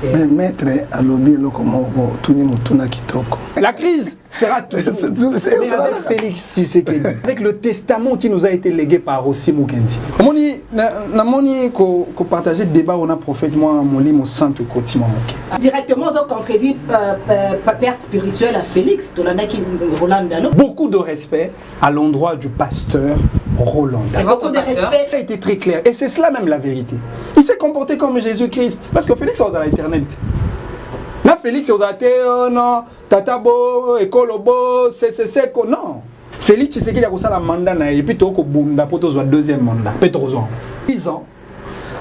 Mais maître a lobby La crise sera toujours. Mais avec Félix Tshisekedi, avec le testament qui nous a été légué par Ossi Mukendi. Namoni ko partager débat on a prophète moi mon lit mon sainte côté mon directement on contredit père spirituel à Félix Roland Dalo. Beaucoup de respect à l'endroit du pasteur Roland. C'est beaucoup de respect. Ça a été très clair et c'est cela même la vérité. Il s'est comporté comme Jésus-Christ parce que Félix a l'éternité. Là Félix a été non tatabo ekolobo c'est non. Félix tu sais qu'il a ça la mandat et puis toko bunda pour ton deuxième mandat. Peut-être 10 ans.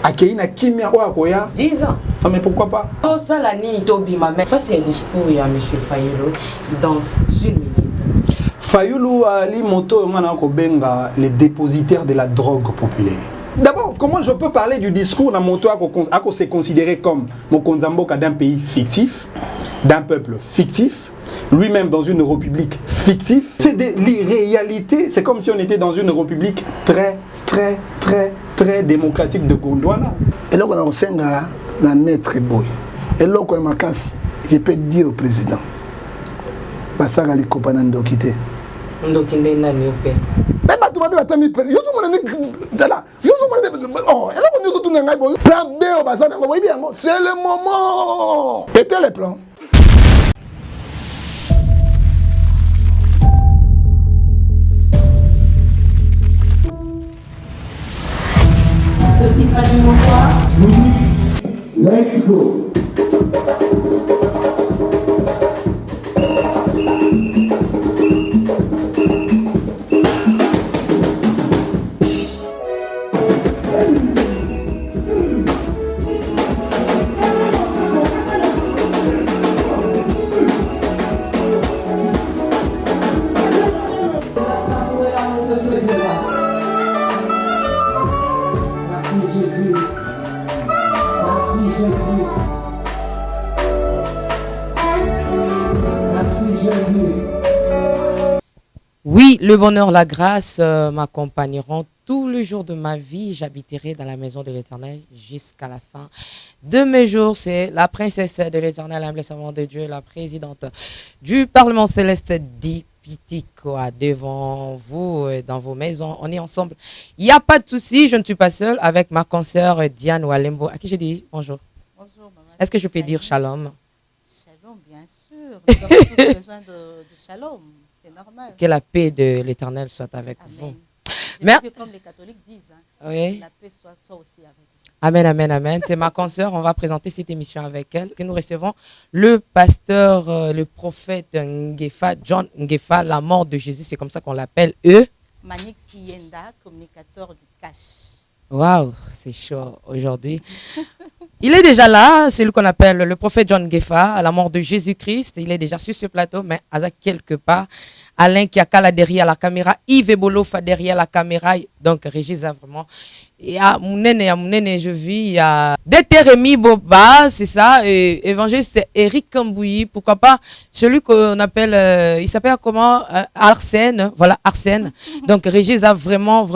Akeina kimia oya 10 ans. Ah, mais pourquoi pas? Oh ça la ni tobi ma mère. C'est un discours à monsieur Fayulu dans une minute. Fayulu Ali Moto benga les dépositaires de la drogue populaire. D'abord, comment je peux parler du discours dans Moto à se considérer comme Mokonzamboka d'un pays fictif, d'un peuple fictif, lui-même dans une république fictive. C'est de l'irréalité. C'est comme si on était dans une république très démocratique de Gondwana. Et là, on a un maître boy. Et là, on a je peux dire au président, Basaga les copains d'Okité. Ndokinde nani ope. Mais tu vas te mettre yo tout oh, et là on est retourné ngai boy. Plan B au bazar ngo boy bien. C'est le moment. Pétez les plans. Let's go. Oui, le bonheur, la grâce m'accompagneront tout le jour de ma vie. J'habiterai dans la maison de l'Éternel jusqu'à la fin de mes jours. C'est la princesse de l'Éternel, humble servante de Dieu, la présidente du Parlement céleste d'Ipitikoa, devant vous, dans vos maisons. On est ensemble. Il n'y a pas de souci, je ne suis pas seule avec ma consoeur Diane Walembo, à qui je dis bonjour. Bonjour, maman. Est-ce que je peux dire shalom? Shalom, bien sûr. Nous avons tous besoin de shalom. C'est normal. Que la paix de l'Éternel soit avec vous. Mais comme les catholiques disent, hein, oui. La paix soit aussi avec vous. Amen, amen, amen. C'est ma consoeur. On va présenter cette émission avec elle. Que nous recevons le pasteur, le prophète Ngefa, John Ngefa, la mort de Jésus. C'est comme ça qu'on l'appelle, eux. Manix Kiyenda, communicateur du cash. Waouh, c'est chaud aujourd'hui. Il est déjà là, c'est lui qu'on appelle le prophète John Ngefa, à la mort de Jésus-Christ. Il est déjà sur ce plateau, mais à quelque part, Alain Kiakala derrière la caméra, Yves Ebolofa derrière la caméra. Donc, Régis a vraiment. Et à Mounene, je vis, il y a Détérémy Boba, c'est ça, et évangéliste Eric Kambouyi, pourquoi pas, celui qu'on appelle, il s'appelle comment, Arsène, voilà, Arsène. Donc, Régis a vraiment,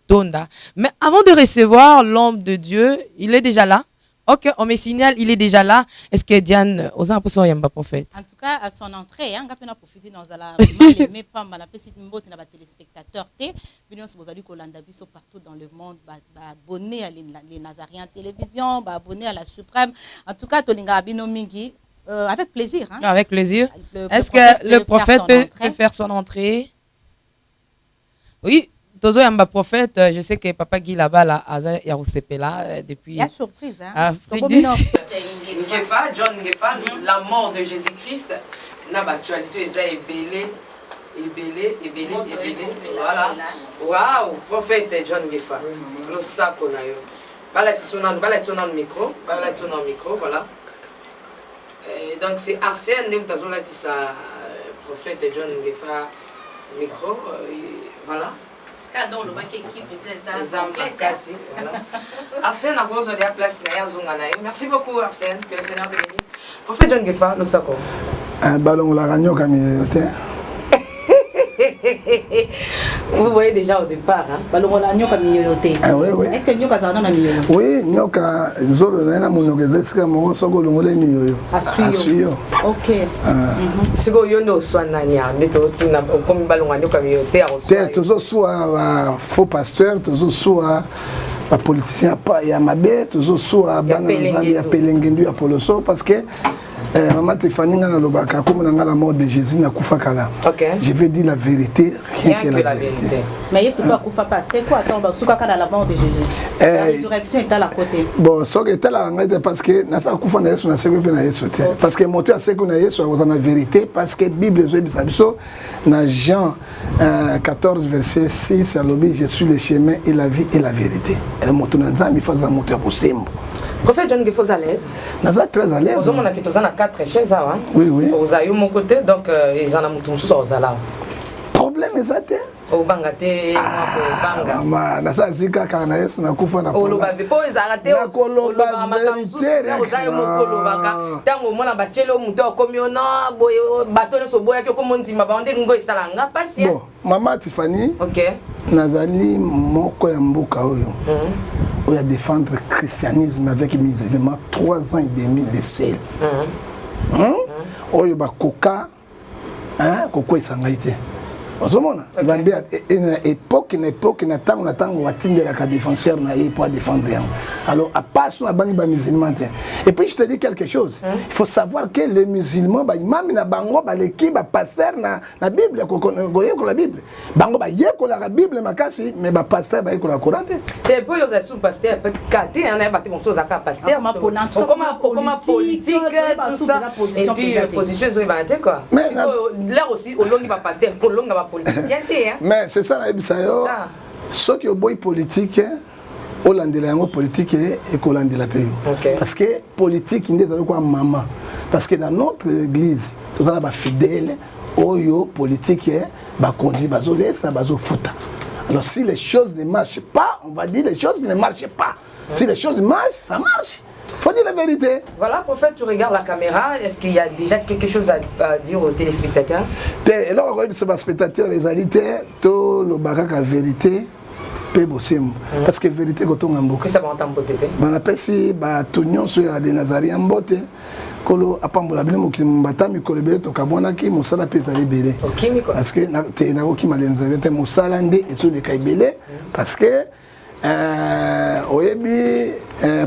tonda. Mais avant de recevoir l'homme de Dieu, il est déjà là. Ok, on me signale, il est déjà là. Est-ce que Diane, aux imposants, il y a un prophète? En tout cas, à son entrée, on a profité dans la mais pas mal, la téléspectateurs, vous allez partout dans le monde, abonner à les Nazariens télévision, abonner à la Suprême. En tout cas, Tolinga Abino Mingi, avec plaisir. Hein? Avec plaisir. Est-ce que le prophète peut faire son entrée? Oui. Tozo Yamba prophète, je sais que Papa Guy là-bas, là, il y a depuis. Il y a surprise, hein. Ngefa, John Ngefa, la mort de Jésus-Christ, n'a pas actualité, ça est belé, voilà. Waouh, prophète John Ngefa, le sac on a eu. Balatona micro, voilà. Donc c'est Arsène, nous avons là ça, prophète John Ngefa, micro, voilà. Dans le bac équipe Arsène a besoin de la place. Merci beaucoup Arsène, que le Seigneur te bénisse. Prophète John Ngefa, le sacco. Un ballon la gagnon comme il était. Vous voyez déjà au départ. Hein? Ah oui, oui. Est-ce que Nyoka ça na miyoyo? Oui, Nyoka, Zolo na monoko ezesika moko soko longole miyoyo. Asuyo. Ok. Siko yondo swananya ndeto tuna komi balonga Nyoka miyote a Te tozo soit faux pasteur, tozo soit ba politicien pa ya mabe, tozo soit bana nzambi ya pelengendu ya poloso parce que maman Tiffany na lobaka comme na la mort de Jésus na kufa kala. Okay. Je vais dire la vérité, rien que la vérité. Mais il faut pas kufa pas. C'est quoi attends, souka kana la mort de Jésus. La résurrection est à la côté. Bon, so que est là parce que na sa kufa na Yesu na seko pe na Yesu te. Parce que moto seko na Yesu a la vérité parce que Bible zo bisabiso na Jean 14 verset 6 à l'objet je suis le chemin et la vie et la vérité. Et le moto na nzambi fa za moto ya bosembo. Prophète John Gefos à l'aise. Naza très à l'aise. Vous avez qui à 4 chez ça hein. Oui oui. Vous avez eu mon côté donc ils en ont tout sous aux là. Problème exact. Au bangate banga. Mama na sa zika kana Yesu na kufa na polo. Oloba vepo ezarate oloba vérité. Vous avez mon kolobaka. Tango mona bachelo muto komiono boyo batole so boya ko monzima ba onde ngo isalanga pasi. Bon, maman Tiffany. OK. Nazali moko ya mboka oyo. Où il a défendre le christianisme avec les musulmans 3 ans et demi de sel. Où il y a coca, coco et sangaïté. Ozomona, Zambia une époque na tango atinde la défenseur na pour défendre. Alors à part sur la banque ba musulman. Et puis je te dis quelque chose. Il faut savoir que les musulmans ba imam na bango ba l'équipe ba pasteur na Bible ko la Bible. Bango ba yeko la Bible makasi mais ba pasteur ba yeko la Coran. Te po yo za sous pasteur peut cater en ba te bon chose aka pasteur. Comment politique tout ça et puis position zo ibanate quoi. Là aussi au long ba pasteur au long ba politicien. Mais c'est ça la Bisayo. Ce qui est boy politique, Hollandais politique et Hollandais la pays. Parce que politique, il est quoi maman. Parce que dans notre église, tout ça va fidèle, oyo politique, bah conduit, bah ça, bah fouta. Alors si les choses ne marchent pas, on va dire les choses ne marchent pas. Si les choses marchent, ça marche. Faut dire la vérité. Voilà, prophète, tu regardes la caméra. Est-ce qu'il y a déjà quelque chose à dire aux téléspectateurs? Et là, on regarde les spectateurs, les alités, tout le barak à vérité, peut bosser. Parce que vérité, quand on a beaucoup. Qu'est-ce que ça va entendre peut-être? On appelle si, bah, tout le monde sur des Nazariens botte. Kolo apambola bino mokimba mi kolebele to kabona ki musala pesa libéré. Parce que na te na ko kimalenza te musala ndé et sur les kaibele parce que oyebi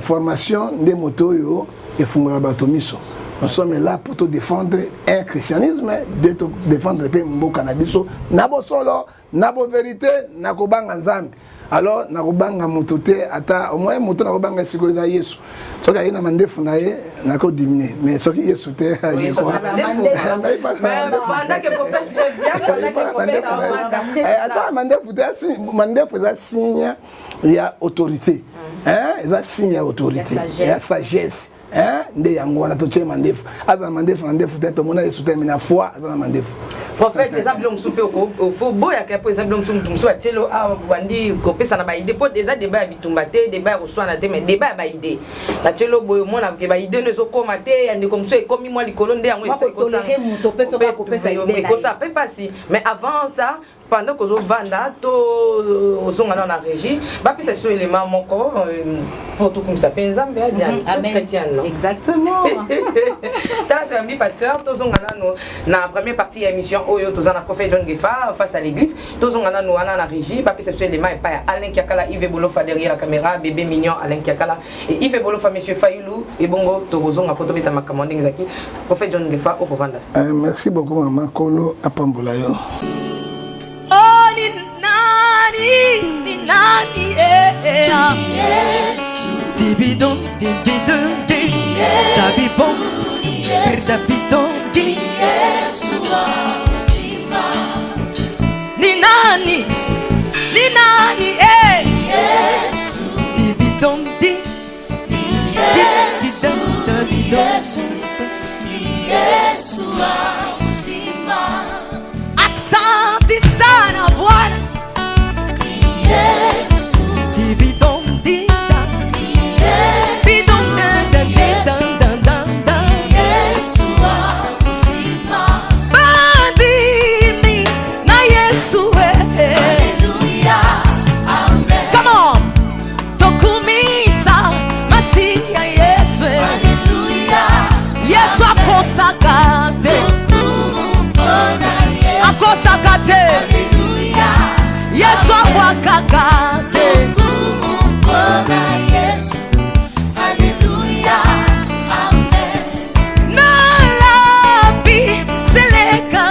formation des motos et fungula batomiso. Nous sommes là pour te défendre un christianisme, de te défendre le pays mboka na biso, nabo solo, nabo vérité, nako banga nzambi. Alors nako banga motote ata au moins moto nako banga siko za Yesu. Soki ayina mandefu na ye nako diminuer, mais soki Yesu te aji quoi. Ata mandefu za signe ya autorité. Hein, ça signe autorité, et sagesse. Nde yango wana to chema ndefu aza mandefu na ndefu teto mona Yesu temina foi aza na mandefu prophète exemple msupe au fo boya kapo exemple msupe atelo a bandi ko pesa na ba idée po déjà débat ya bitumba te débat ya koswana te mais débat ba idée atelo boyo mona ke ba idée ne zo koma te andi comme ça comme moi likolo nde yango ese ko sa to pesa ko pesa idée ko sa peut pas si mais avant ça pendant que zo vanda to ozonga na régie ba pesa so élément moko pour tout comme ça penzambe ya diane chrétien non exactement t'as mis pasteur tozonga na première partie de l'émission oyo tozana prophète John Gefa face à l'église tozonga na na régie ba pesa so élément et pas Alain Kiakala Yves Bolofa derrière la caméra bébé mignon Alain Kiakala et Yves Bolofa monsieur Fayulu et bongo tozonga poto beta makamonding zaki prophète John Gefa au Rwanda. Merci beaucoup maman Kolo apambola yo. Ni nani Yesu Tibidon tibidon tabibon perdabidon Yesu uzima Ni nani Yesu Tibidon Yesu uzima Asante sana Bwana Tibidon dida bidon da akosaka te akosaka te Yesu abwakaka te nalabi seleka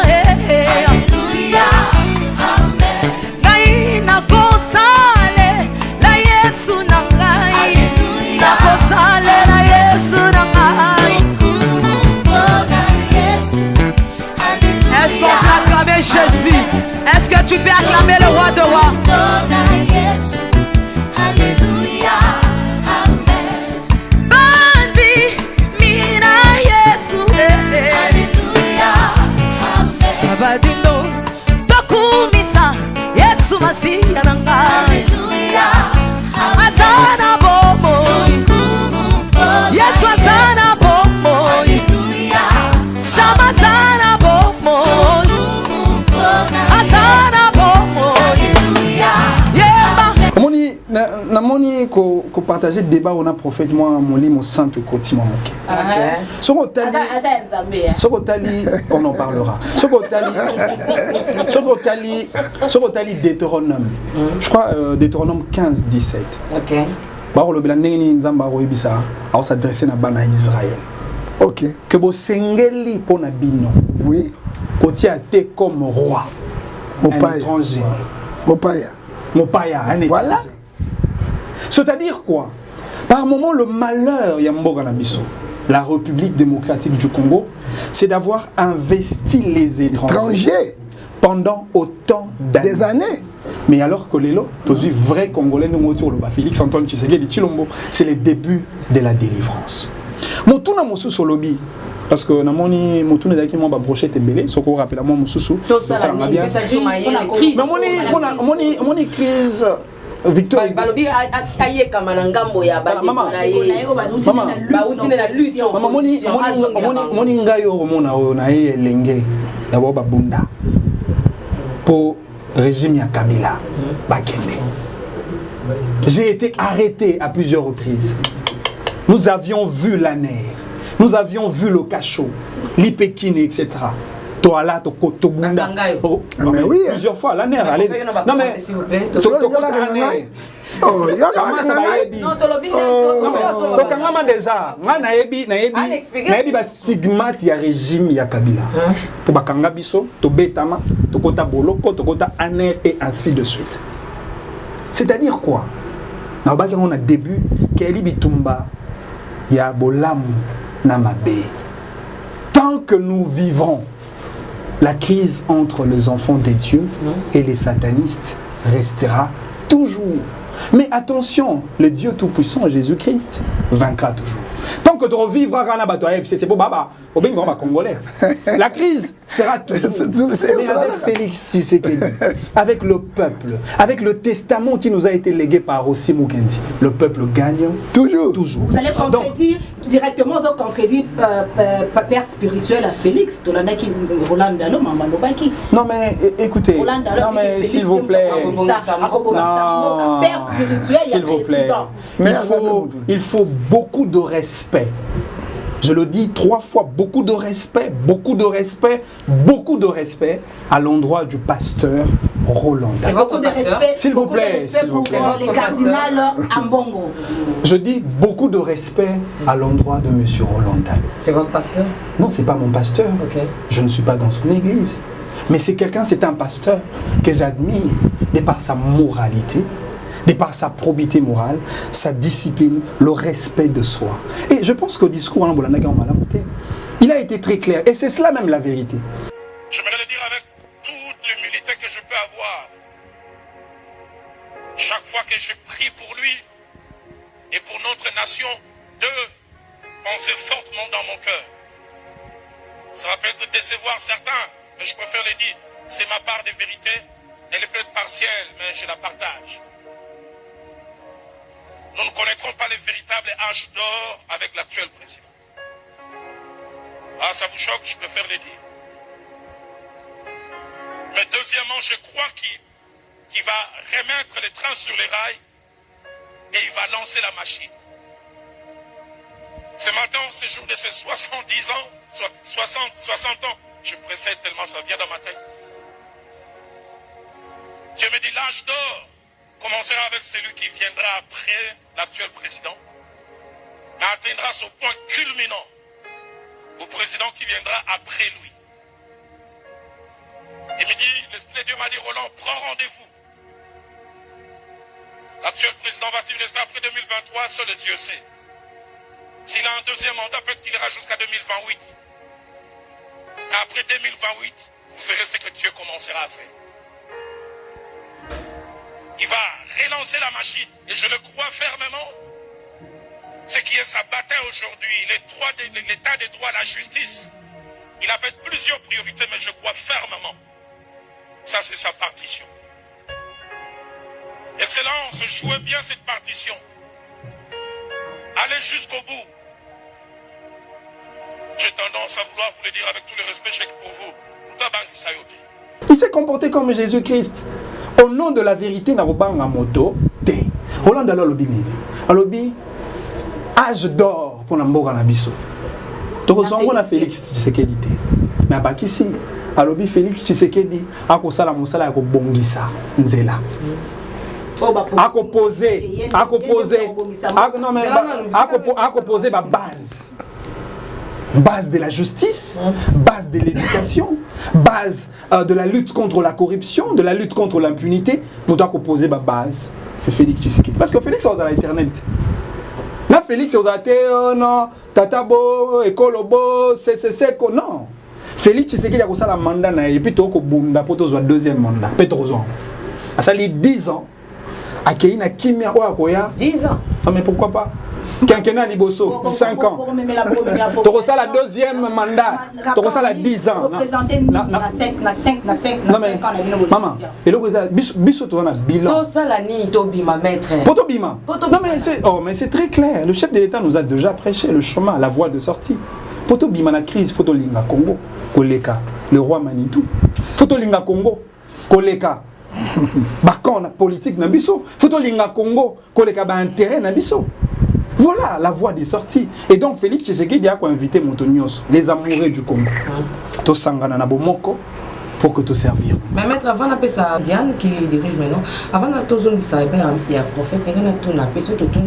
ngai nakosale la Yesu na ngai nakosale la Yesu na ngai. Est-ce qu'on peut acclamer Jésus? Est-ce que tu peux acclamer le roi de rois? Bandi mina Yesu sabadino tokumisa Yesu masiya na ngai azana bomoi Yesu azana bomoi Shama azana bomoi azana bomoi yeba Omoni namoni ko partager débat on a prophète moi mon lit mon centre côté mon moké. Soko tali on en parlera. Soko tali Deutéronome. Je crois Deutéronome 15-17. OK. Ba lo belande ni nzamba ro ibisa a s'adresser na bana Israël. OK. Que bo sengeli pona bino. Oui. Koti a te comme roi. Un étranger. Mopaya, un étranger. Voilà. C'est-à-dire quoi? Par moment, le malheur, Yamboga Nabiso, la République démocratique du Congo, c'est d'avoir investi les étrangers pendant autant d'années. Des années. Mais alors que les lots, tous les vrais Congolais, nous autour le Félix Antoine Tshisekedi Tshilombo, c'est le début de la délivrance. Motuna Mosu Solobi. Parce que namoni motuna daki mo ba brochette belé soko rappela moi mususu tout ça la ni mais ça crise mais moni crise Victor balobi aye kama na ngambo ya ba na ye ba utine na lutte mama moni ngayo romona na ye lenge ya ba bunda pour régime ya Kabila bakende. J'ai été arrêté à plusieurs reprises. Nous avions vu la neige. Nous avions vu le cachot, l'Ipekine, etc. Toala, Tokotobunda. Mais oui. Plusieurs fois, la nerf. Non mais, s'il vous plaît. Comment ça va yebi? Tokangama déjà. Moi naebi ba stigmate ya régime ya Kabila. Pour bakanga biso, to betama, to kota boloko, to kota aner et ainsi de suite. C'est-à-dire quoi? Na ba on a début Keli Bitumba ya bolamu. Namabé. Tant que nous vivrons, la crise entre les enfants de Dieu et les satanistes restera toujours. Mais attention, le Dieu Tout-Puissant, Jésus-Christ, vaincra toujours. Tant que tu revivras c'est pour Baba, Congolais. La crise sera toujours. Mais avec Félix Tshisekedi, avec le peuple, avec le testament qui nous a été légué par Ossi Mukendi, le peuple gagne toujours. Vous allez contredire directement au contredire père spirituel à Félix, Roland Dalo, Maman Lobaki. Non mais écoutez, non mais s'il vous plaît, s'il vous plaît, il faut beaucoup de respect. Je le dis 3 fois, beaucoup de respect à l'endroit du pasteur Roland. C'est beaucoup de respect. S'il vous plaît, les cardinals Ambongo. Je dis beaucoup de respect à l'endroit de monsieur Roland Dalo. C'est votre pasteur? Non, c'est pas mon pasteur. Okay. Je ne suis pas dans son église. Mais c'est un pasteur que j'admire de par sa moralité, de par sa probité morale, sa discipline, le respect de soi. Et je pense qu'au discours, il a été très clair. Et c'est cela même la vérité. J'aimerais le dire avec toute l'humilité que je peux avoir. Chaque fois que je prie pour lui et pour notre nation, 2 pensées fortement dans mon cœur. Ça va peut-être décevoir certains, mais je préfère le dire. C'est ma part de vérité. Elle est peut-être partielle, mais je la partage. Nous ne connaîtrons pas le véritable âge d'or avec l'actuel président. Ah, ça vous choque, je préfère le dire. Mais deuxièmement, je crois qu'il va remettre les trains sur les rails et il va lancer la machine. Ce matin, au séjour de ces 70 ans, 60 ans, je précède tellement ça vient dans ma tête. Dieu me dit l'âge d'or commencera avec celui qui viendra après l'actuel président, mais atteindra son point culminant au président qui viendra après lui. Il me dit, l'Esprit de Dieu m'a dit, Roland, prends rendez-vous. L'actuel président va-t-il rester après 2023? Seul Dieu sait. S'il a un deuxième mandat, peut-être qu'il ira jusqu'à 2028. Mais après 2028, vous verrez ce que Dieu commencera à faire. Il va relancer la machine, et je le crois fermement. Ce qui est sa bataille aujourd'hui, l'état des droits, la justice, il a fait plusieurs priorités, mais je crois fermement. Ça, c'est sa partition. Excellence, jouez bien cette partition. Allez jusqu'au bout. J'ai tendance à vouloir vous le dire avec tout le respect que j'ai pour vous. Il s'est comporté comme Jésus-Christ. Au nom de la vérité, n'a pas moto. Hollande alors lobi nini. Alobi âge d'or pour Namboka Nabiso. Donc on a Félix Tshisekedi. Mais à Bakisi, alobi Félix Tshisekedi a ko sala mosala ko bongisa nzela. A ko poser ma base de la justice, base de l'éducation, base de la lutte contre la corruption, de la lutte contre l'impunité. Nous devons poser ma base. C'est Félix Tshisekedi. Parce que Félix, c'est l'éternalité. Là, Félix, c'est non, Tatabo, Ekolobo, c'est non. Félix Tshisekedi a fait un mandat et puis il a fait un deuxième mandat. Pétrozon. Ça a 10 ans. À Kéina Kimia Oakoya. 10 ans. Non, mais pourquoi pas? Quinquennat Liboso, 5 ans. Tu reçois la deuxième mandat. Tu reçois la 10 ans. Non mais, maman, et le président, biso tu as un bilan. Tout ça la ni Tobima maître. Potobima. Non mais c'est très clair. Le chef de l'État nous a déjà prêché le chemin, la voie de sortie. Potobima la crise, Fotolinga Congo, Koleka, le roi Manitou. Fotolinga Congo, Koleka. Bakon na politique na biso. Fotolinga Congo, Koleka ba intérêt na biso. Voilà la voie des sorties. Et donc Félix Tshisekedi a invité Montonios, les amoureux du Congo. To sangana na bomoko pour que te servir. Mais maître, avant d'appeler ça Diane qui dirige maintenant, avant d'appeler ça, il y a prophète, il y a tout n'a pas sur tout le temps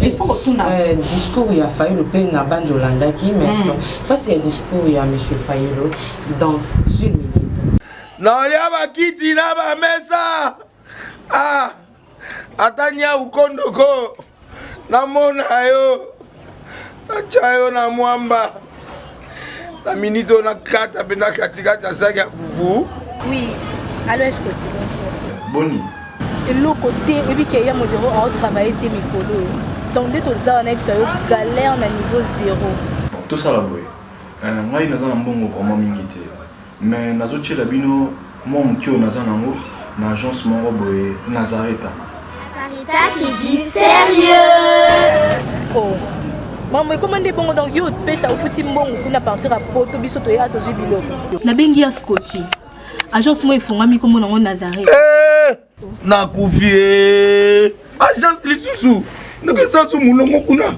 il faut que tout n'a discours il y a Fayulu pe na bande Yolanda qui maître. Face il y a discours il y a monsieur Fayulu dans une minute. Non, il y a pas kiti na ba mesa. Ah. Atanya ukondoko. Namona yo nachayo na mwamba na minito na kata pena katikata saki ya fufu. Oui, alors est-ce que tu bonjour Boni et le côté et puis qu'il y a mon bureau à travailler des micros donc dès aux ans on a eu galère na niveau 0 tout ça la boy ngai naza na mbongo vraiment mingi te mais nazo tchela bino mo mutio naza nango na agence moko boye Nazareta. Qui dit sérieux. Oh. Maman, comment est bon donc yo pèse au fouti mbongo pour partir à Poto biso to ya to jubilo. Na bengi ya Scotty. Agence moi ifongami comme na Nazareth. Na kufie. Agence lisusu. Ndeke sansu mulongo kuna.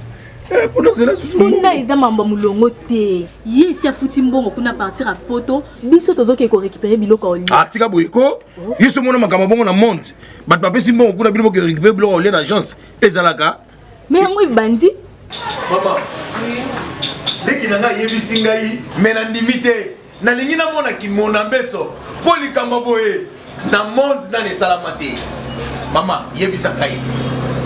Pour cela susu. Kuna iza mamba mulongo te. Yesi afuti mbongo kuna partir à Poto biso tozoke ko récupérer biloko oli. Atika boyeko. Yiso mona makama bongo na monte. Bat papa si mbongo kuna biloko récupérer biloko oli na agence. Ezalaka. Mais yango ibandi. Maman. Leki nanga yebisi ngai mena ndimite. Na lingi na mona ki mona mbeso. Poli kamba boye. Na monte na ne salamate. Mama yebisa ngai.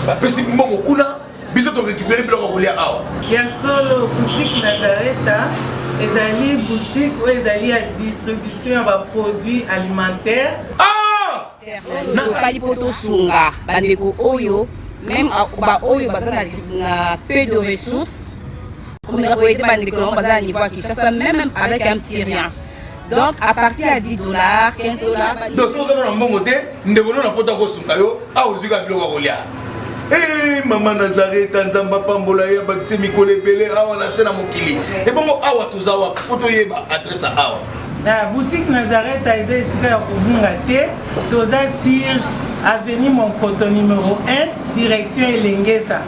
Papa si mbongo kuna biso to récupérer biloko oli awa. Ya solo boutique Nazareta. Ezali boutique ou ezali à distribution de produits alimentaires. Ah! Nakali poto sunga bandeko oyo même ba oyo bazana na peu de ressources comme on peut bandeko bazana niveau Kinshasa même avec un petit rien. Donc à partir à $10, $15. Donc si on a un bon côté, nous devons na poto ko sunga yo a ozuka biloko kolia. Eh maman Nazareth nzamba pambola ya bakise mikole belé awa na sena mokili. Et bongo awa tozawa poto yeba adresse awa. La boutique Nazareth a été ici à Kubungate, Toza sur avenue Monkoto numéro 1, direction Elengesa.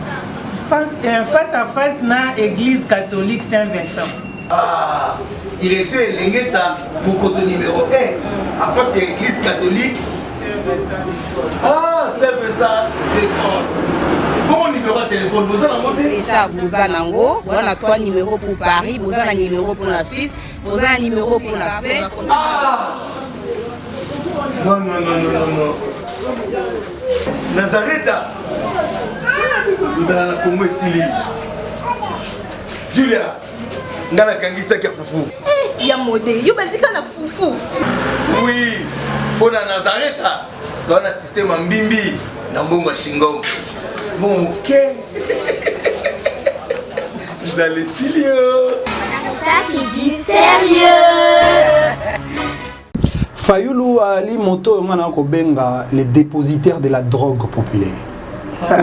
face à face na église catholique Saint-Vincent. Ah, direction est ça, mon côté numéro 1. À face de l'église catholique. Ah, Saint-Vincent d'école. Bon numéro de téléphone, vous avez monté? Déjà, vous avez on a 3 numéros pour Paris, vous avez un numéro pour la Suisse, vous avez un numéro pour la Suède. Ah! Non. Nazareth, vous allez à Congo Sili. Julia, ngana kangisa kia fufu. Il y a modé, il y a fufu. Oui, pour la Nazareth, dans un système en bimbi, dans Bongo Shingong. Bon, ok. Vous allez Silio. Ça, c'est du sérieux. Fayulu Ali Moto ngana ko benga les dépositaires de la drogue populaire.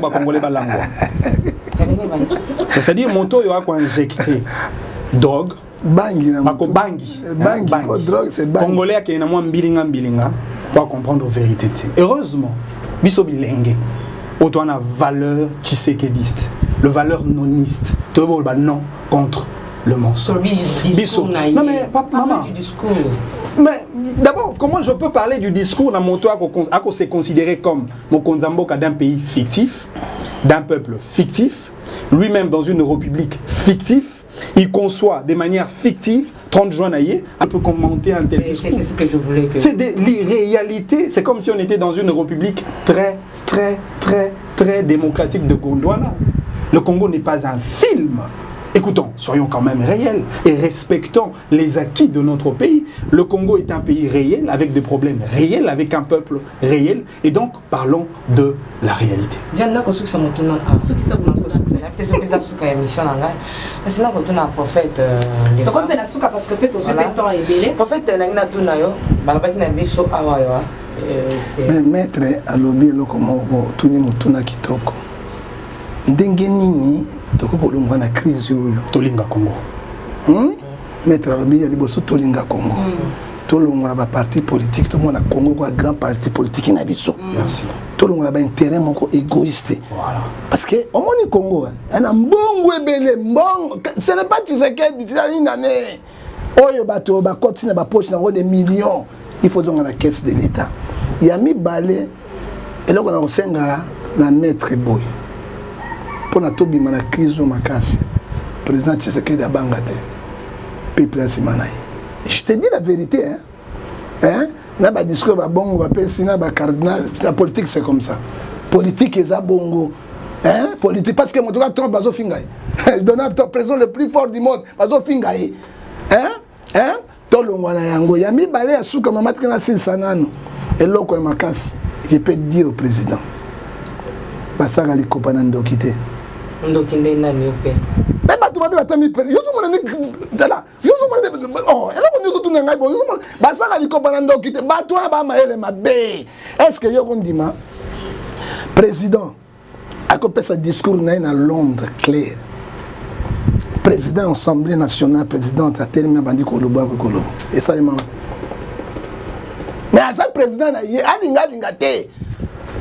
Ba congolais balangwa. C'est-à-dire Moto yo a ko injecter drogue bangi na Moto. Bangi drogue c'est bangi. Congolais qui na mwa mbilinga pour comprendre la vérité. Heureusement, biso bilenge. Autant la valeur tshisekediste, le valeur noniste. Tout le monde non contre le mensonge. Discours naïf. Non mais maman. Du discours. Mais d'abord, comment je peux parler du discours dans mon toit qu'on s'est considéré comme Mokonzamboka d'un pays fictif, d'un peuple fictif, lui-même dans une république fictive, il conçoit de manière fictive 30 juin naïe, on peut commenter un tel discours. C'est ce que je voulais que... C'est de l'irréalité, c'est comme si on était dans une république très démocratique de Gondwana. Le Congo n'est pas un film. Écoutons, soyons quand même réels et respectons les acquis de notre pays. Le Congo est un pays réel, avec des problèmes réels, avec un peuple réel, et donc parlons de la réalité. Diana, prophète mais maître alobi eloko moko tuni mutuna kitoko ndenge nini tokolongwa na crise oyo tolinga Congo maître alobi ya liboso tolinga Congo tolongwa na ba parti politique to mona Congo kwa grand parti politique na biso merci tolongwa na ba intérêt moko égoïste voilà parce que au moni Congo ana mbongo ebele mbongo ce n'est pas Tshisekedi une année oyo bato ba continue ba poche na des millions. Il faut donc la caisse de l'État. Il y a mis balai et là on a reçu un maître boy pour la tobi mana crise au makasi président Tshisekedi a bangade peuple simanaï. Je te dis la vérité na ba discours ba bongo ba pesina ba cardinal la politique c'est comme ça. Politique est za bongo politique parce que mon toka Trump bazo fingaï. Donald Trump président le plus fort du monde bazo fingaï. Tolongwana yango ya mibale ya suka mama tkana silisa nano eloko ya makasi je peux dire au président basaka likopa na ndoki te ndoki nde nani yope mais bato bato batami per yozo mona dala yozo mona oh eloko ndiko tuna ngai bo yozo mona basaka likopa na ndoki te bato na ba maele mabe est-ce que yoko ndima président akopesa discours na Londres clair président de l'Assemblée nationale, président de la Télémia Bandi Koloba Kolo. Et ça, les mamans. Mais à ça, le président, il y a un té.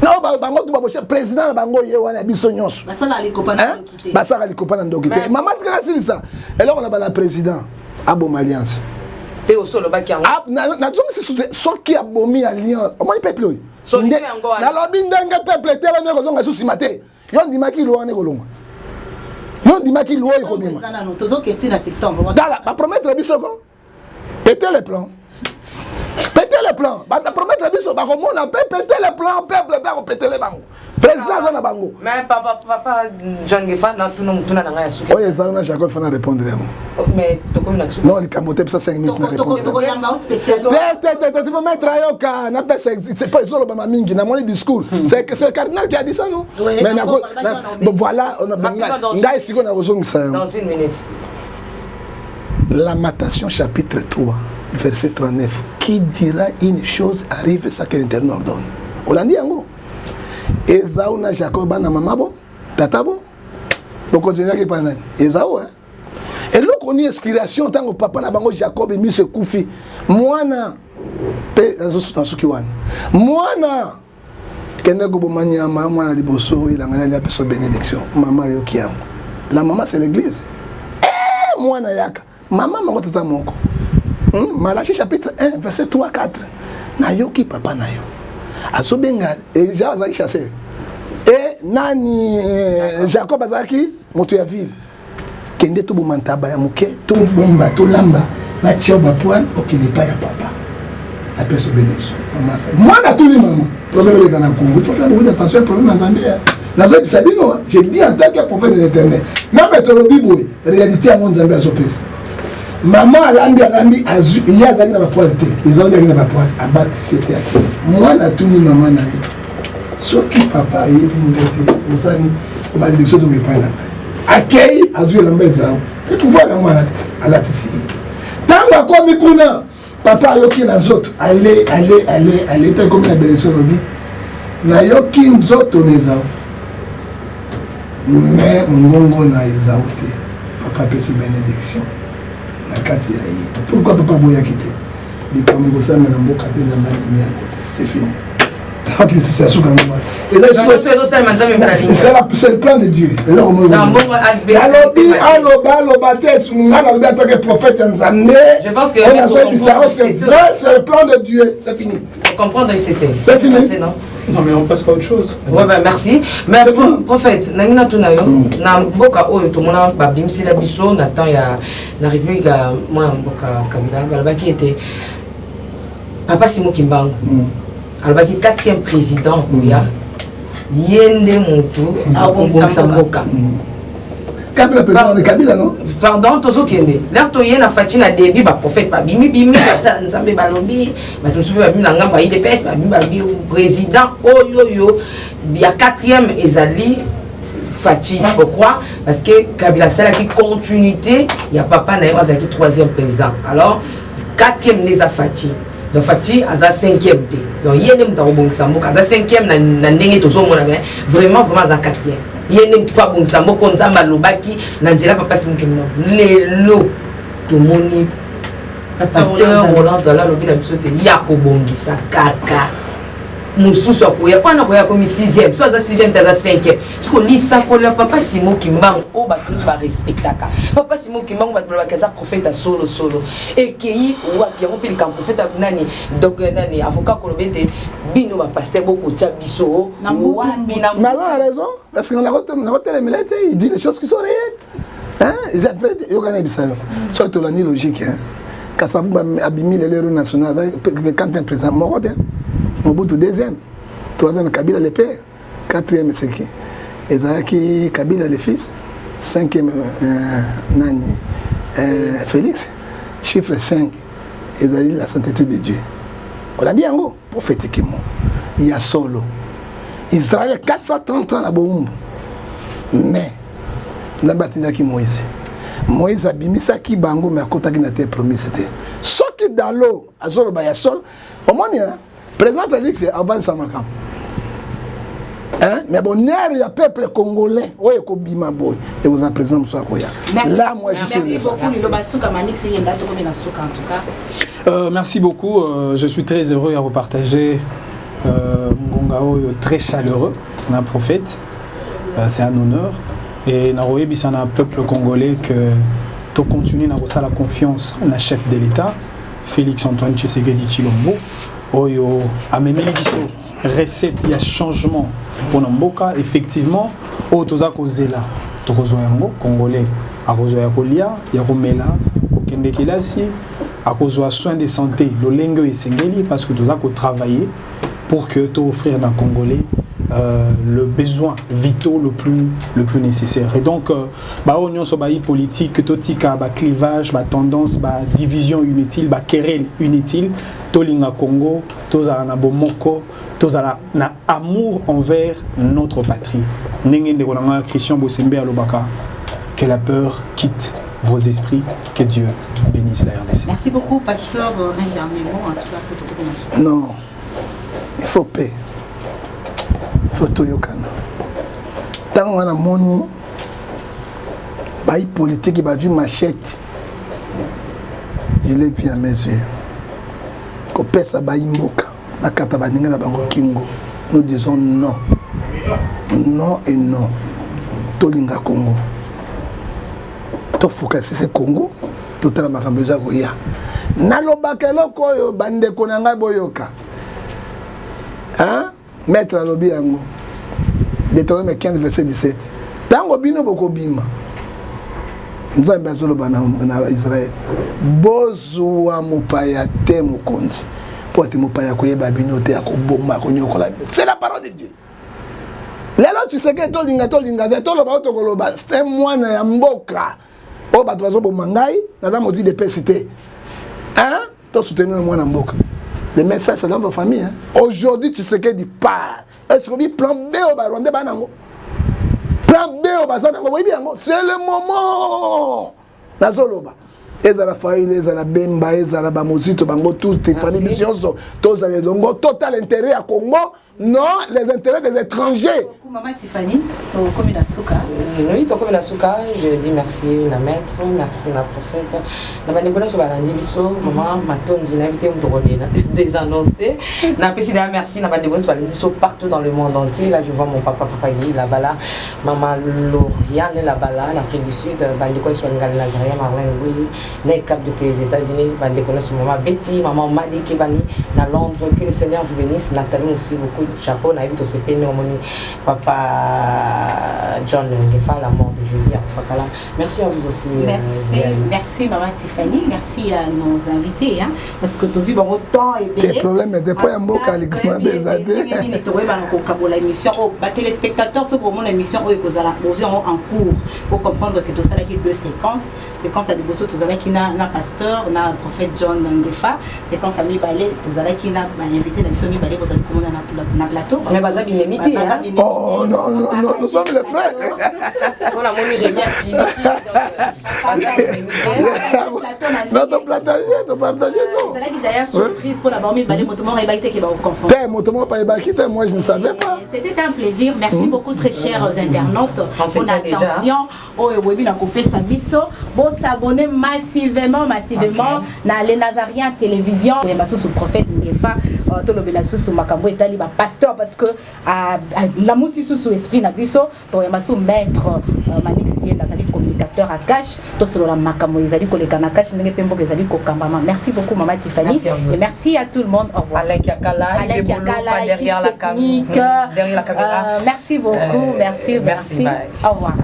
Non, le président de Bango, il y a un bisognos. Bassara les copains d'Andokité. Maman, tu as ça. Et là, on a le président. Abom Alliance. Tu es au sol, le Ah, ce qui a bomi Alliance. Comment il peuple? Solution encore. La lobby d'un peuple, tel un raison à sous maté. Yon dit ma qui loin est colombe. Yon dit ma qui loin est colombe. Dans la promettre la bisoko. Péter les plans. Péter les plans. Bah promettre la bisoko. Bah comment on appelle péter les plans, peuple, peuple, péter les bango. Président Zana Bango. Mais papa John Gefa na tout na ngaya suki. Oye ça on a chaque fois répondre. Mais to comme na suki. Non, il camote ça 5 minutes na répondre. Tu vas mettre ayoka na pesa c'est pas solo ba mingi na mon discours. C'est que c'est le cardinal qui a dit ça non. Mais voilà, on a ngai siko na kozongisa. Dans une minute. Lamentation chapitre 3 verset 39. Qui dira une chose arrive ça que l'Éternel ordonne. On l'a dit yango. Esaú na Jacob na maman bon tata bon donc continuer qui pendant Esaú et là on a inspiration tant que papa na bango Jacob mis se koufi mwana pe dans ce qui wan mwana kende ko bomanya mama na liboso il ngana ya personne bénédiction maman yo kiam la maman c'est l'église moi na yaka maman mako tata moko Malachi chapitre 1 verset 3 4 na yo ki papa na yo azobenga et Jazaki chassé et nani Jacob azaki moto ya ville kende to bomanta ba ya moke to bomba to lamba na tioba poil okene pa ya papa la personne bénédiction maman ça moi na tout ni maman problème les dans Congo il faut faire beaucoup d'attention problème en Zambie la zone Sabino je dis en tant que prophète de l'Éternel même être le bible réalité à mon Zambie à surprise maman alambi azu il y a zaki na ba poil te ils ont dit na ba poil abat c'était moi na tout ni maman na soki papa yebingote osani malédiction de mes parents accueil azu la mbeza et pouvoir la mwana alatisi tanga komi kuna papa yoki na nzoto allez ta comme la bénédiction lobi na yoki nzoto neza mais ngongo na ezaute papa pesi bénédiction na kati ya yi pourquoi papa boya kité dikambo ko sama na mboka te na mandimi yango c'est fini. C'est le plan de Dieu. Je pense que c'est le plan de Dieu. C'est fini. Comprendre c'est fini. Non mais on passe à autre chose. Ouais bah merci. Mais prophète, nangina tunayo na mboka oyo tomona ba bimsi la biso na temps ya na république moi mboka Kabila balabaki était Papa Simon Kimbangu. Alors, le 4e président, Yende Moutou, Samboka. Kabila président de Kabila, non? Pardon, Tozo Kende. Là, tu y a une fatina début, prophète, Bimi, ça Nzambe Balobi, tu souviens, Nangamba, il dépêche, Balobi, président, il y a 4e Ezali. Fati, pourquoi? Parce que Kabila, c'est la continuité, il y a Papa Naïma, c'est le 3e président. Alors, 4e Neza Fati. Donc Fati a 5e. Donc il y a des gens qui ont 5e, vraiment à 4e. Il y a des gens qui ont 5e. Pasteur Roland Dala lobi na biso te yakobongisa kaka mususu akoya pana koya komi 6e so za 6e ta za 5e siko lisa ko la papa Simon Kimbangu o ba tous ba respectaka papa Simon Kimbangu ba ba kaza prophète solo et qui wa ki mo pili kan prophète nani donc nani avocat ko lobete bino ba pasteur beaucoup tia biso wa bina mais a raison parce que na côté les militaires il dit des choses qui sont réelles hein ils ont fait yo kana bisayo so to la ni logique hein quand ça vous abîmer l'héros national quand un président mort Mobutu 2e, 3e Kabila le père, 4e c'est qui Ezaki Kabila le fils, 5e Nani Félix, chiffre 5, Ezali la sainteté de Dieu. On a dit en gros, prophétiquement, il y a solo. Israël 430 ans à Boum, mais n'a pas qui Moïse. Moïse a bimisa qui bango mais à côté qui n'a été promis c'était. Sorti dans l'eau, à solo ba ya sol, au moins président Félix avant Samakam. Hein? Mais bon, il y a un peuple congolais. Oui, et vous en présent, là, moi, je suis. Merci beaucoup. Je suis très heureux à repartager Ngongao très chaleureux, un prophète. C'est un honneur. Et Naroé, c'est un peuple congolais que tu continues à la confiance dans le chef de l'État, Félix Antoine Tshisekedi Tshilombo. Oyo amemeli biso recette ya changement pour Mboka effectivement o toza kozela tokozwa yango congolais akozwa ya kolia ya komela kokende kelasi akozwa soins de santé lolenge esengeli parce que toza ko travailler pour que to offrir dans congolais le besoin vitaux le plus nécessaire et donc ba union so ba politique totika ba clivage ba tendance ba division inutile ba querelle inutile tolinga Congo tozala na bomoko tozala na amour envers notre patrie ndenge ndeko na Christian Bosembe alobaka que la peur quitte vos esprits, que Dieu bénisse la RDC. Merci beaucoup pasteur, un dernier mot en tout cas pour non, il faut paix. Photo yokana. Tant on a moni, bail politique ba du machette. Je l'ai vu à mes yeux. Ko pesa bayi mboka, bakata baninga na bango kingo. nous disons non. Non et non. Tolinga Congo. To focus sur Congo. Total makamboza goya. Nalobaka loko yo bande konanga boyoka. Hein? Maître alobi yango. Deutéronome 15 verset 17. Tango bino boko bima. Nzambe azoloba na Israël. Bozwa mupaya te mokonzi. Po te mupaya koyeba bino te akoboma konyokola. C'est la parole de Dieu. Lelo tu sais que tolinga toloba otokoloba c'est mwana ya mboka. O bato bazoboma ngai naza moti de pesité. Hein? To soutenir mwana mboka. Le message c'est dans votre famille. Hein? Aujourd'hui tu sais que dit pas. Est-ce que plan B au Rwanda banango? Plan B au Bazanango, c'est le moment. Nazoloba. Ezala faille, ezala bemba, ezala bamozito, bango tout tes familles missions, tous les longo, total intérêt à Congo, non les intérêts des étrangers. Maman Tiffany, comme la souka. Oui, comme la souka, je dis merci la maître, merci la prophète. La manipulation sur la Bisso, vraiment, ma tonne d'invité désannoncé. Na président merci, la manipulation sur la Bisso partout dans le monde entier. Là, je vois mon papa Guy là-bas là, maman Lauriane là-bas là, en Afrique du Sud, Bandiko sur Ngal Nazaria, Marlène Louis, les cap depuis les États-Unis, Bandiko sur maman Betty, maman Madi Kibani, à Londres. Que le Seigneur vous bénisse. Nathalie aussi beaucoup de chapeau. On a vu au CP Néomoni, papa John Ngefa, la mort de Josie Fakala. Merci à vous aussi. Merci, merci maman Tiffany, merci à nos invités, hein, parce que tous bon autant et bien. Tes problèmes n'étaient pas un mot caliclement bézadé. Les téléspectateurs, c'est pour mon émission en cours pour comprendre que tout ça là qui deux séquences à Liboso, tout ça là qui n'a pasteur, n'a prophète John Ngefa, séquence à mi-balé, tout ça là qui n'a invité la mission mi-balé, vous avez commandé un plateau. Mais Baza bien limité. Oh non, nous sommes les frères. On a mon irrémiati. Non, partager, non. C'est là qui d'ailleurs surprise pour la barre mi-balé, motomo et baïté qui va vous confondre. Motomo pas ébaquité, moi je ne savais pas. C'était un plaisir. Merci beaucoup très chers internautes pour l'attention. Oh, oui, la coupé sa biso. Bon, s'abonner massivement dans les Nazariens télévision. Il y a sous prophète Ngefa, tout le bela sous Makambo et Taliba pasteur parce que la moussi sous esprit na biso. Donc il y a sous maître Manix qui est dans un communicateur à cash. Tout sur la Makambo ils allaient coller na cash n'engé pembo ils allaient kokambama. Merci beaucoup maman Tiffany et merci à tout le monde. Au revoir. Alain Kiakala derrière la caméra. Derrière la caméra. Merci beaucoup, merci. Au revoir.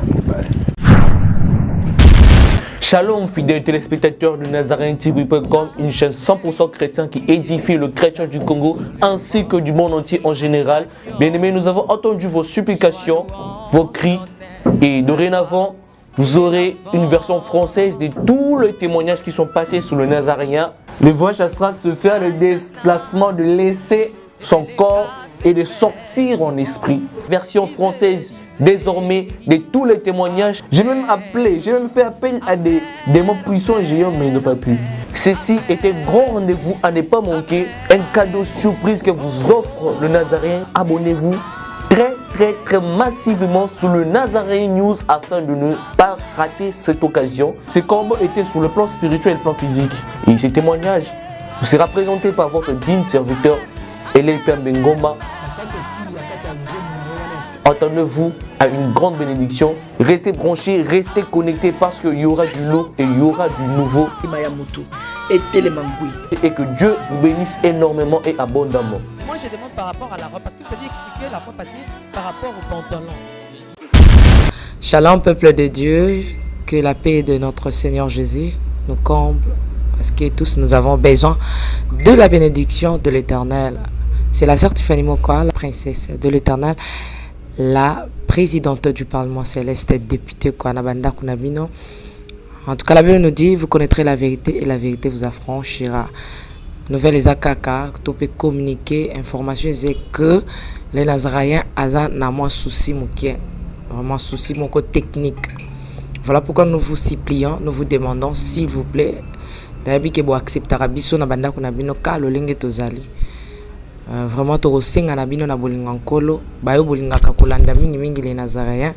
Shalom, fidèles téléspectateurs de NazarienTV.com, une chaîne 100% chrétienne qui édifie le chrétien du Congo ainsi que du monde entier en général. Bien-aimés, nous avons entendu vos supplications, vos cris et dorénavant, vous aurez une version française de tous les témoignages qui sont passés sur le Nazarien. Le voyage astral se fait le déplacement de laisser son corps et de sortir en esprit. Version française désormais de tous les témoignages. J'ai même fait appel à des démons puissants et géants, mais ils n'ont pas pu. Ceci est un grand rendez-vous à ne pas manquer. Un cadeau surprise que vous offre le Nazarien. Abonnez-vous très massivement sur le Nazarien News afin de ne pas rater cette occasion. Ces combats étaient sur le plan spirituel et le plan physique. Et ces témoignages vous sera présenté par votre digne serviteur Elipem Bengoma. Attendez-vous à une grande bénédiction. Restez branchés, restez connectés parce qu'il y aura du lourd et il y aura du nouveau. Et que Dieu vous bénisse énormément et abondamment. Moi je demande par rapport à la robe, parce qu'il fallait expliquer la fois passée par rapport au pantalon. Shalom peuple de Dieu, que la paix de notre Seigneur Jésus nous comble, parce que tous nous avons besoin de la bénédiction de l'Éternel. C'est la sœur Tiffany Mokoa, la princesse de l'Éternel, la présidente du Parlement céleste, députée Kwanabanda Kunabino. En tout cas, la Bible nous dit, vous connaîtrez la vérité et la vérité vous affranchira. Nouvelle Zakaka, tu peux communiquer, information, c'est que les Nazariens ont moins souci, vraiment souci, mon côté technique. Voilà pourquoi nous vous supplions, nous vous demandons, s'il vous plaît, d'ailleurs, vous accepter Rabiso Nabanda Kunabino, car le lingue tozali. Vraiment to senga na bino na bolinga nkolo bayo bolinga kakolanda mingi les Nazariens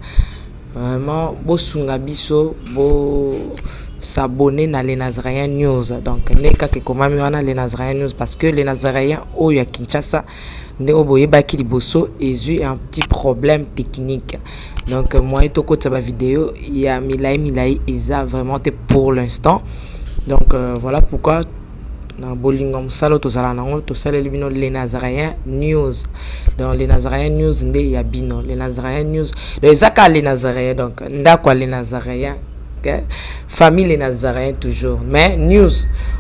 vraiment bosunga biso bo s'abonner na les Nazariens News donc neka ke komami wana les Nazariens News parce que les Nazariens oyo ya Kinshasa ndeko boyebaki liboso ezu un petit problème technique. Donc moi et toko tsaba vidéo il y a milai eza vraiment pour l'instant. Donc voilà pourquoi na bolingo musalo tozala nango tosala libino les Nazaréens news. Dans les Nazaréens news ndé ya bino les Nazaréens news. Les zaka les Nazaréens donc ndakwa les Nazaréens. Okay. Famille les Nazaréens toujours mais news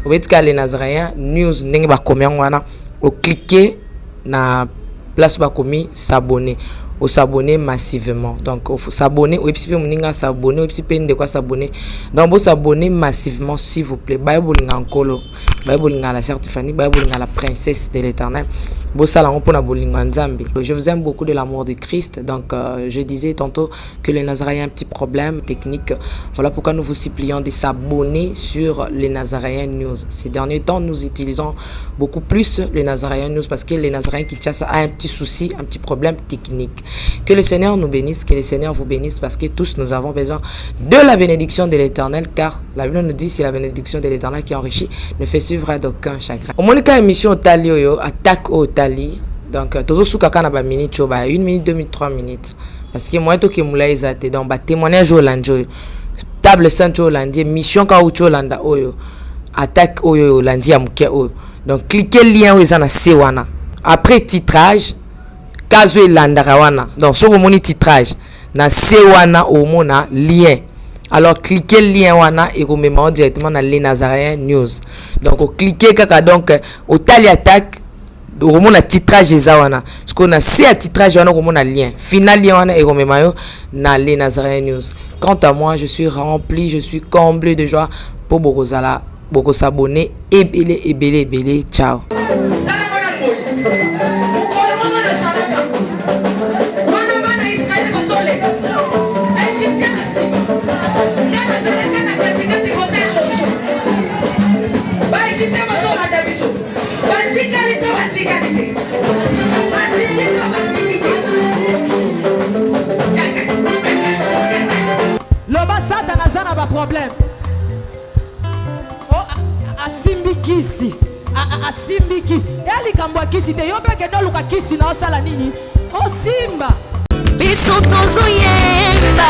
au fait que les Nazaréens news ndenge ba komia ngwana au cliquer na place ba komi s'abonner au s'abonner massivement donc faut s'abonner au epipe moninga s'abonner au epipe de quoi s'abonner donc vous s'abonner massivement s'il vous plaît bible ngakolo bible ngala certifié bible ngala princesse de l'Éternel bo sala on pona bolinga nzambe. Je vous aime beaucoup de l'amour de Christ donc je disais tantôt que les Nazaréens ont un petit problème technique, voilà pourquoi nous vous supplions de s'abonner sur les Nazaréens news. Ces derniers temps nous utilisons beaucoup plus les Nazaréens news parce que les Nazaréens Kinshasa a un petit souci, un petit problème technique. Que le Seigneur nous bénisse, que le Seigneur vous bénisse parce que tous nous avons besoin de la bénédiction de l'Éternel car la Bible nous dit c'est la bénédiction de l'Éternel qui enrichit ne fait suivre d'aucun chagrin. Au moins émission Tali Oyo attaque au Tali donc toujours sous kakana ba minute cho ba 1 minute 2 minutes 3 minutes parce que moi to ke mula ezate donc ba témoignage au lanjo table sainte au lundi mission ka au landa oyo attaque oyo lundi ya muke oyo donc cliquez lien oyo za na sewana après titrage kazo elandaka wana donc soko moni titrage na sewana au mona lien alors cliquez le lien wana et remember directement dans les Nazaréens news donc cliquez kaka donc au tali attaque au mona titrage ezawana parce qu'on a c'est à titrage wana au mona lien final lien wana et remember dans les Nazaréens news. Quant à moi je suis rempli, je suis comblé de joie pour bokozala boko s'abonner et belé ciao. Loba Satan azana ba problème. Oh asimbi kisi. Asimbi kisi. Eli kambwa kisi te yobe ke no luka kisi na osala nini? O simba. Biso tozo yemba.